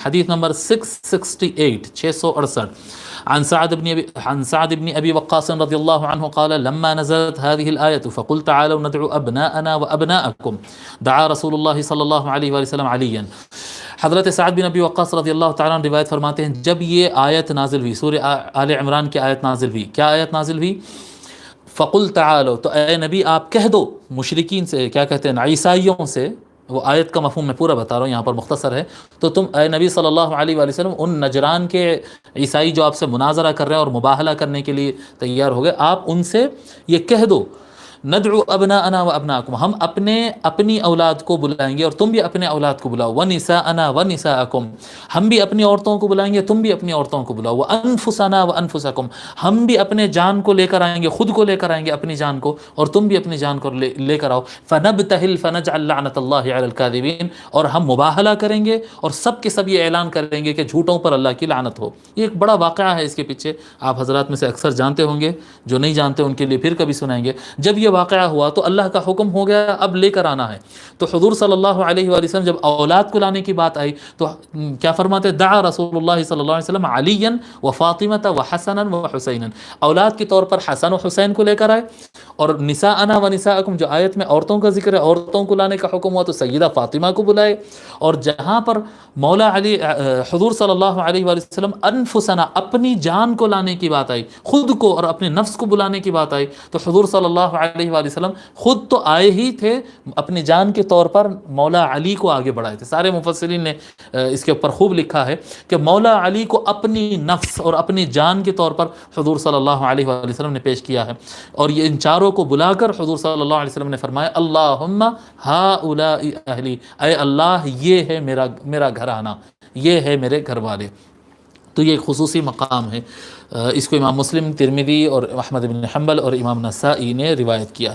حدیث نمبر 668 668 عن سعد بن ابي وقاص رضي الله عنه قال لما نزلت هذه الآية فقل تعالوا ندعو ابناءنا وابناءكم دعا رسول الله صلی اللہ علیہ وآلہ وسلم علیا. حضرت سعد بن ابی وقاص رضی اللہ تعالیٰ عنہ روایت فرماتے ہیں جب یہ آیت نازل ہوئی، سورہ آل عمران کی آیت نازل ہوئی، کیا آیت نازل ہوئی؟ فقل تعالوا، تو اے نبی آپ کہہ دو مشرکین سے، کیا کہتے ہیں، عیسائیوں سے. وہ آیت کا مفہوم میں پورا بتا رہا ہوں، یہاں پر مختصر ہے. تو تم اے نبی صلی اللہ علیہ وآلہ وسلم ان نجران کے عیسائی جو آپ سے مناظرہ کر رہے ہیں اور مباہلہ کرنے کے لیے تیار ہو گئے، آپ ان سے یہ کہہ دو ندعو ابناءنا و ابناءکم، ہم اپنی اولاد کو بلائیں گے اور تم بھی اپنے اولاد کو بلاؤ، ونساءنا ونساءکم، ہم بھی اپنی عورتوں کو بلائیں گے تم بھی اپنی عورتوں کو بلاؤ، وانفسنا وانفسکم، ہم بھی اپنے جان کو لے کر آئیں گے، خود کو لے کر آئیں گے اپنی جان کو، اور تم بھی اپنی جان کو لے کر آؤ. فنبتہل فنجعل لعنت اللہ علی الکاذبین، اور ہم مباہلہ کریں گے اور سب کے سب یہ اعلان کریں گے کہ جھوٹوں پر اللہ کی لعنت ہو. یہ ایک بڑا واقعہ ہے، اس کے پیچھے آپ حضرات میں سے اکثر جانتے ہوں گے، جو نہیں جانتے ان کے لیے پھر کبھی سنائیں گے. جب یہ واقعہ ہوا تو اللہ کا حکم ہو گیا اب لے کر آنا ہے. تو حضور صلی اللہ علیہ وآلہ وسلم جب اولاد کو لانے کی بات آئی تو کیا فرماتے؟ دعا رسول اللہ صلی اللہ علیہ وسلم علیا و فاطمہ و حسنا و حسینا، اولاد کے طور پر حسن و حسین کو لے کر آئے. اور نساءنا و نساءکم، جو آیت میں عورتوں کا ذکر ہے، عورتوں کو لانے کا حکم ہوا تو سیدہ فاطمہ کو بلائے. اور جہاں پر مولا علی حضور صلی اللہ علیہ وآلہ وسلم انفسنا، اپنی جان کو لانے کی بات آئی، خود کو اور اپنے نفس کو بلانے کی بات آئی، تو حضور صلی اللہ علیہ وآلہ وسلم خود تو آئے ہی تھے، اپنی جان کے طور پر مولا علی کو آگے بڑھائے تھے. سارے مفسرین نے اس کے اوپر خوب لکھا ہے کہ مولا علی کو اپنی نفس اور اپنی جان کے طور پر حضور صلی اللہ علیہ وآلہ وسلم نے پیش کیا ہے. اور یہ ان چاروں کو بلا کر حضور صلی اللہ علیہ وسلم نے فرمایا اللہم ہؤلاء اہلی، اے اللہ یہ ہے میرا گھرانہ، یہ ہے میرے گھر والے. تو یہ ایک خصوصی مقام ہے. اس کو امام مسلم، ترمذی اور احمد بن حنبل اور امام نسائی نے روایت کیا.